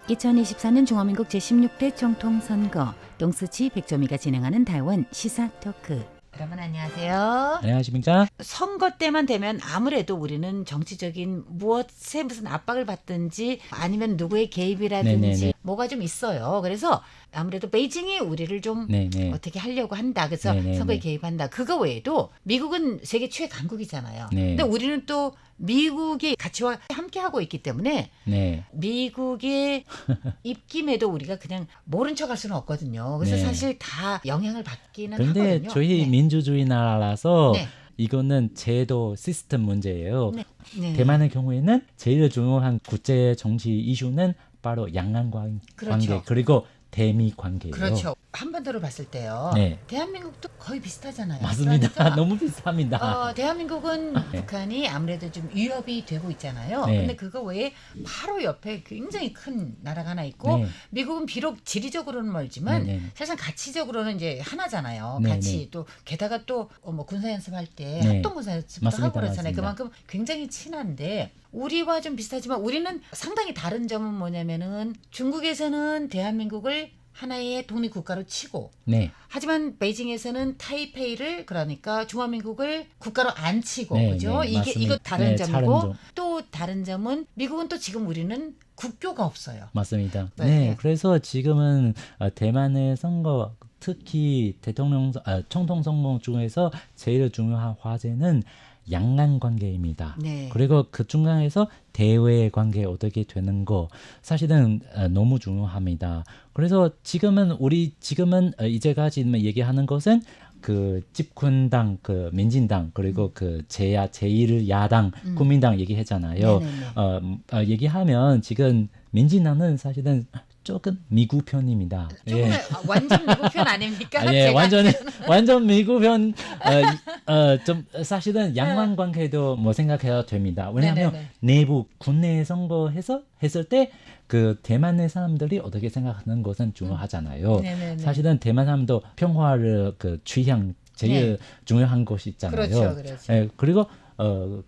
2024년 중화민국 제16대 총통선거 동스치 백조미가 진행하는台湾시사 토크. 여러분 안녕하세요. 안녕하십니까? 선거 때만 되면 아무래도 우리는 정치적인 무엇에 무슨 압박을 받든지 아니면 누구의 개입이라든지 네네네. 뭐가 좀 있어요. 그래서 아무래도 베이징이 우리를 좀 네네. 어떻게 하려고 한다. 그래서 네네네. 선거에 개입한다. 그거 외에도 미국은 세계 최강국이잖아요. 네. 근데 우리는 또 미국의 가치와 함께하고 있기 때문에 네. 미국의 입김에도 우리가 그냥 모른 척할 수는 없거든요. 그래서 네. 사실 다 영향을 받기는 근데 하거든요. 저희 네. 민주주의 나라라서 네. 이거는 제도 시스템 문제예요. 네. 네. 대만의 경우에는 제일 중요한 국제 정치 이슈는 바로 양안 관계 그렇죠. 그리고 대미 관계예요. 그렇죠. 한반도를 봤을 때요. 네. 대한민국도 거의 비슷하잖아요. 맞습니다. 그러니까 너무 비슷합니다. 대한민국은 북한이 아무래도 좀 위협이 되고 있잖아요. 네. 근데 그거 외에 바로 옆에 굉장히 큰 나라가 하나 있고 네. 미국은 비록 지리적으로는 멀지만 네, 네. 사실 가치적으로는 이제 하나잖아요. 네, 같이 네. 또 게다가 또 뭐 군사 연습할 때 네. 합동 군사 연습도 맞습니다. 하고 그러잖아요. 맞습니다. 그만큼 굉장히 친한데 우리와 좀 비슷하지만 우리는 상당히 다른 점은 뭐냐면은 중국에서는 대한민국을 하나의 독립국가로 치고 네. 하지만 베이징에서는 타이페이를 그러니까 중화민국을 국가로 안 치고 네, 그죠? 네, 이게 맞습니다. 이거 다른 네, 점이고 다른 점. 또 다른 점은 미국은 또 지금 우리는 국교가 없어요. 맞습니다. 네. 네. 그래서 지금은 대만의 선거 특히 대통령 총통 선거 중에서 제일 중요한 화제는 양안 관계입니다. 네. 그리고 그 중간에서 대외 관계 어떻게 되는 거 사실은 너무 중요합니다. 그래서 지금은 이제까지 얘기하는 것은 그 집권당, 그 민진당 그리고 그 제1 야당 국민당 얘기했잖아요. 네네네. 얘기하면 지금 민진당은 사실은 조금 미국 편입니다. 조금 완전 미국 편 아닙니까? 예, 제가 완전 미국 편. 좀 사실은 양만 관계도 뭐 생각해야 됩니다. 왜냐하면 네네네. 내부 국내 선거해서 했을 때 그 대만의 사람들이 어떻게 생각하는 것은 중요하잖아요. 네네네. 사실은 대만 사람도 평화를 그 취향 제일 네. 중요한 것이 있잖아요. 그렇죠, 그렇죠. 예, 그리고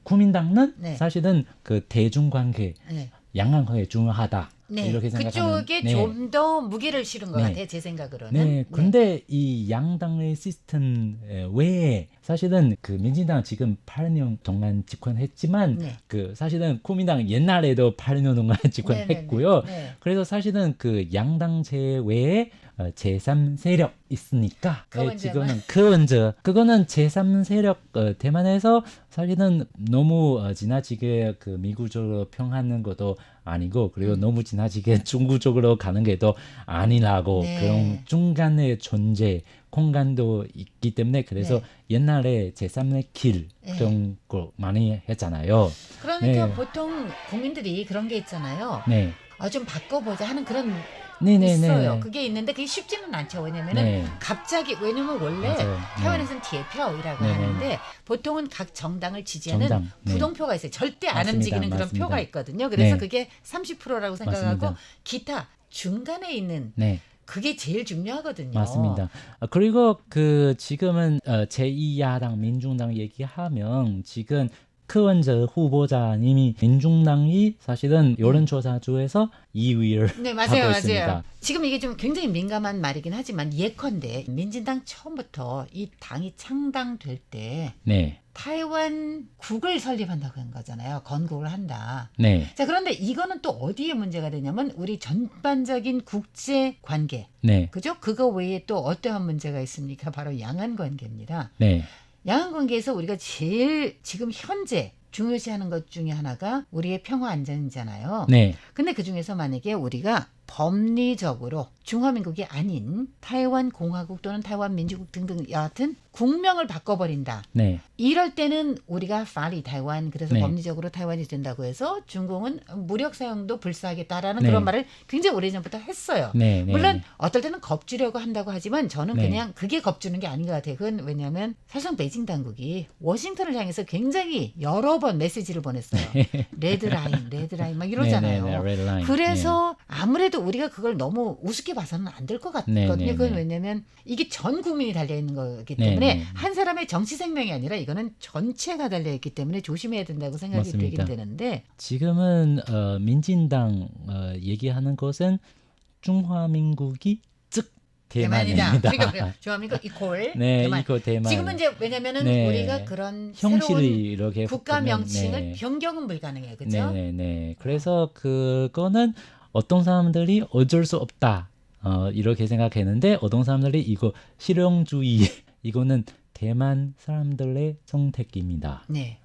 국민당은 네. 사실은 그 대중 관계, 네. 양안 관계 중요하다. 네. 이렇게 생각하는. 그쪽에 네. 좀 더 무게를 실은 것 네. 같아요. 제 생각으로는. 네, 근데 이 양당의 시스템 외에 사실은 그 민진당 지금 8년 동안 집권했지만 네. 그 사실은 국민당 옛날에도 8년 동안 집권했고요. 네. 그래서 사실은 그 양당 제외에 제3 세력 있으니까 그 문제만. 지금은 그 문제 그거는 제3 세력 대만에서 사실은 너무 지나치게 그 미국적으로 평하는 것도 아니고 그리고 너무 지나치게 중국적으로 가는 게도 아니라고 네. 그런 중간의 존재 공간도 있기 때문에 그래서 네. 옛날에 제3의 길 네. 그런 거 많이 했잖아요. 그러니까 네. 보통 국민들이 그런 게 있잖아요. 네. 좀 바꿔보자 하는 그런 네네네. 있어요. 그게 있는데 그게 쉽지는 않죠. 왜냐면은 네. 갑자기 왜냐면 원래 맞아요. 타이완에서는 티에표이라고 네네네. 하는데 보통은 각 정당을 지지하는 정당, 네. 부동표가 있어요. 절대 안 맞습니다. 움직이는 그런 맞습니다. 표가 있거든요. 그래서 네. 그게 30%라고 생각하고 맞습니다. 기타 중간에 있는 네. 그게 제일 중요하거든요. 맞습니다. 그리고 그 지금은 제2야당 민중당 얘기하면 지금柯원저 후보자님이 민중당이 사실은 여론조사조에서 2위를 네, 하고 맞아요, 있습니다. 맞아요. 지금 이게 좀 굉장히 민감한 말이긴 하지만 예컨대 민진당 처음부터 이 당이 창당될 때 네, 타이완 국을 설립한다고 한 거잖아요. 건국을 한다. 네, 자, 그런데 이거는 또 어디에 문제가 되냐면 우리 전반적인 국제 관계. 네, 그죠? 그거 외에 또 어떠한 문제가 있습니까? 바로 양안 관계입니다. 네, 양안 관계에서 우리가 제일 지금 현재 중요시하는 것 중에 하나가 우리의 평화 안전이잖아요. 네, 근데 그 중에서 만약에 우리가 법리적으로 중화민국이 아닌 타이완 공화국 또는 타이완 민주국 등등 여하튼 국명을 바꿔버린다. 네, 이럴 때는 우리가 파리 타이완 그래서 네. 법리적으로 타이완이 된다고 해서 중공은 무력 사용도 불사하겠다라는 네. 그런 말을 굉장히 오래전부터 했어요. 네, 네, 물론 네. 어떨 때는 겁주려고 한다고 하지만 저는 네. 그냥 그게 겁주는 게 아닌 것 같아요. 그건 왜냐하면 사실상 베이징 당국이 워싱턴을 향해서 굉장히 여러 번 메시지를 보냈어요. 레드라인 막 이러잖아요. 네, 네, 네, red line. 그래서 아무래도 우리가 그걸 너무 우습게 봐서는 안 될 것 네, 같거든요. 네, 그건 네. 왜냐면 이게 전 국민이 달려 있는 거기 네, 때문에 네. 한 사람의 정치 생명이 아니라 이거는 전체가 달려 있기 때문에 조심해야 된다고 생각이 맞습니다. 되긴 되는데 지금은 민진당 얘기하는 것은 중화민국이 즉 대만이다. 대만입니다. 그러니까 중화민국 이콜 네, 대만. 이거 대만. 지금은 이제 왜냐면은 네. 우리가 그런 형식을 새로운 이렇게 국가 보면, 명칭을 네. 변경은 불가능해요. 그렇죠? 네네네. 그래서 그거는 어떤 사람들이 어쩔 수 없다. 이렇게 생각했는데 어떤 사람들이 이거 실용주의 이거는 대만 사람들의 선택입니다. 네.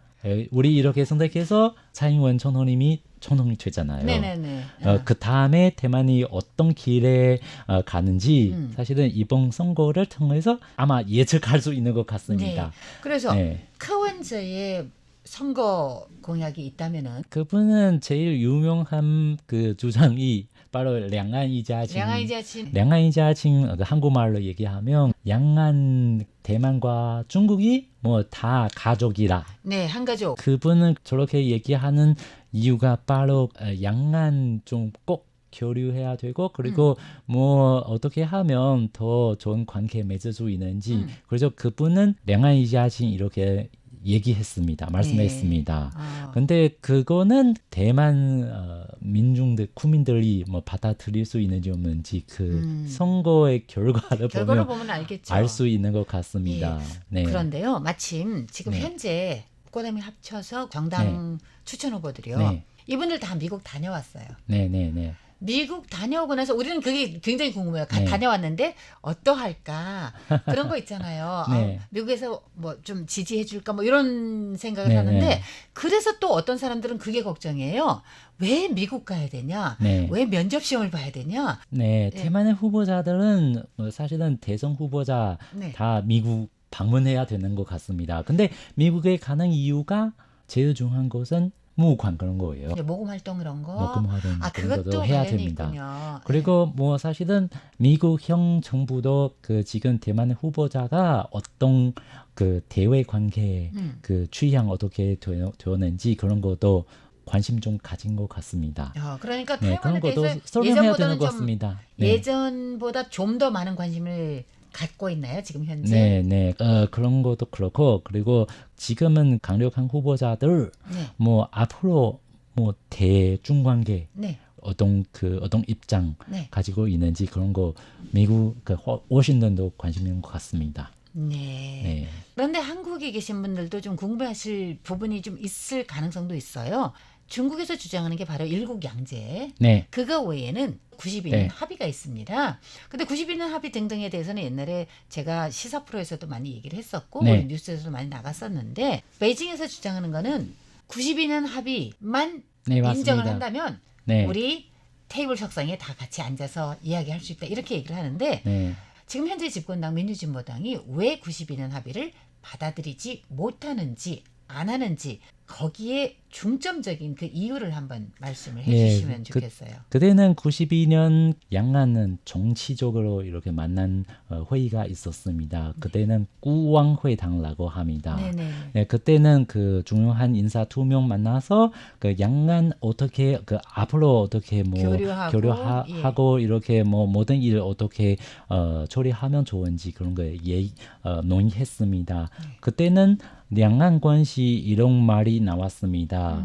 우리 이렇게 선택해서蔡英文 총리님이 총통이 되잖아요. 네네네. 그 다음에 대만이 어떤 길에 가는지 사실은 이번 선거를 통해서 아마 예측할 수 있는 것 같습니다. 네. 그래서 네.柯원저의 선거 공약이 있다면은 그분은 제일 유명한 그 주장이 바로 량안이자칭. 량아이자친 량안이자칭 한국말로 얘기하면 양안 대만과 중국이 뭐 다 가족이라. 네, 한 가족. 그분은 저렇게 얘기하는 이유가 바로 양안 좀 꼭 교류해야 되고 그리고 뭐 어떻게 하면 더 좋은 관계 맺을 수 있는지 그래서 그분은 량안이자칭 이렇게 얘기했습니다. 말씀했습니다. 아. 근데 그거는 대만 민중들 국민들이 뭐 받아들일 수 있는지 없는지 그 선거의 결과를 결과를 보면 보면 알겠죠. 알 수 있는 것 같습니다. 네. 그런데요, 마침 지금 네. 현재 국민의힘 합쳐서 정당 추천 후보들이요. 네. 이분들 다 미국 다녀왔어요. 네, 네, 네. 미국 다녀오고 나서 우리는 그게 굉장히 궁금해요. 네. 다녀왔는데 어떠할까? 그런 거 있잖아요. 네. 미국에서 뭐 좀 지지해 줄까? 뭐 이런 생각을 네, 하는데 네. 그래서 또 어떤 사람들은 그게 걱정이에요. 왜 미국 가야 되냐? 네. 왜 면접 시험을 봐야 되냐? 네, 네. 대만의 후보자들은 뭐 사실은 대선 후보자 네. 다 미국 방문해야 되는 것 같습니다. 근데 미국에 가는 이유가 제일 중요한 것은 무관 그런 거예요. 이제 모금 활동 그런 거. 모금 활동 아, 그런 그것도 것도 해야 관련이 됩니다. 있군요. 그리고 뭐 사실은 미국형 정부도 그 지금 대만의 후보자가 어떤 그 대외 관계 그 취향 어떻게 되었는지 그런 것도 관심 좀 가진 것 같습니다. 그러니까 네, 타이완에 그런 것도 대해서 설명해야 되는 예전보다는 것 좀 같습니다. 네. 예전보다 좀 더 많은 관심을 갖고 있나요? 지금 현재? 네, 네. 그런 것도 그렇고 그리고 지금은 강력한 후보자들 네. 뭐 앞으로 뭐 대중 관계 네. 어떤 입장 네. 가지고 있는지 그런 거 미국 그 워싱턴도 관심 있는 것 같습니다. 네. 네. 그런데 한국에 계신 분들도 좀 궁금해하실 부분이 좀 있을 가능성도 있어요. 중국에서 주장하는 게 바로 일국양제. 네. 그거 외에는 92년 네. 합의가 있습니다. 근데 92년 합의 등등에 대해서는 옛날에 제가 시사 프로에서도 많이 얘기를 했었고 네. 우리 뉴스에서도 많이 나갔었는데 베이징에서 주장하는 거는 92년 합의만 네, 맞습니다. 인정을 한다면 네. 우리 테이블 석상에 다 같이 앉아서 이야기할 수 있다 이렇게 얘기를 하는데 네. 지금 현재 집권당 민주진보당이 왜 92년 합의를 받아들이지 못하는지 안 하는지 거기에 중점적인 그 이유를 한번 말씀을 해주시면 좋겠어요. 그때는 92년 양안은 정치적으로 이렇게 만난 회의가 있었습니다. 그때는 꾸왕회당이라고 합니다. 네네. 네, 그때는 그 중요한 인사 2명 만나서 그 양안 어떻게 그 앞으로 어떻게 뭐 교류하고 이렇게 뭐 모든 일 어떻게 처리하면 좋은지 그런 거 논의했습니다. 그때는 양안 관시 이런 말이 나왔습니다.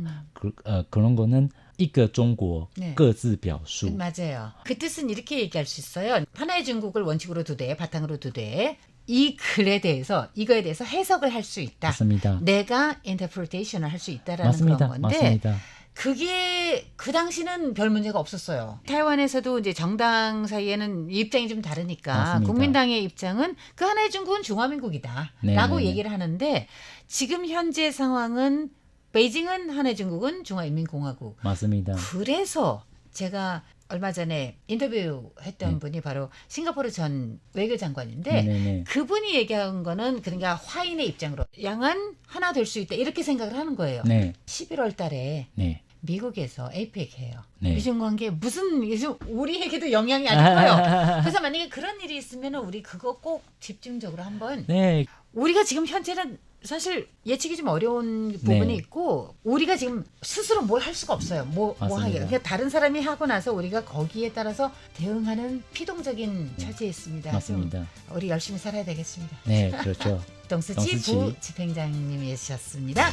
그런 거는 一个中国 네. 各自表述. 맞아요. 그 뜻은 이렇게 얘기할 수 있어요. 하나의 중국을 원칙으로 두되 바탕으로 두되 이 글에 대해서 이거에 대해서 해석을 할 수 있다. 맞습니다. 내가 인터프리테이션을 할 수 있다라는 맞습니다. 그런 건데 맞습니다. 그게 그 당시는 별 문제가 없었어요. 타이완에서도 이제 정당 사이에는 입장이 좀 다르니까 맞습니다. 국민당의 입장은 그 하나의 중국은 중화민국이다 네, 라고 네, 네. 얘기를 하는데 지금 현재 상황은 베이징은 하나의 중국은 중화인민공화국. 맞습니다. 그래서 제가 얼마 전에 인터뷰했던 분이 바로 싱가포르 전 외교장관인데 네네네. 그분이 얘기한 거는 그러니까 화인의 입장으로 양안 하나 될 수 있다 이렇게 생각을 하는 거예요. 네. 11월 달에 네. 미국에서 APEC 해요. 네. 미중 관계 무슨 요즘 우리에게도 영향이 아주 커요. 그래서 만약에 그런 일이 있으면 우리 그거 꼭 집중적으로 한번 네. 우리가 지금 현재는 사실 예측이 좀 어려운 부분이 네. 있고 우리가 지금 스스로 뭘 할 수가 없어요. 뭐 하게. 맞습니다. 그러니까 다른 사람이 하고 나서 우리가 거기에 따라서 대응하는 피동적인 처지에 있습니다. 맞습니다. 좀 우리 열심히 살아야 되겠습니다. 네, 그렇죠. 동수지 동수지. 부집행장님이셨습니다.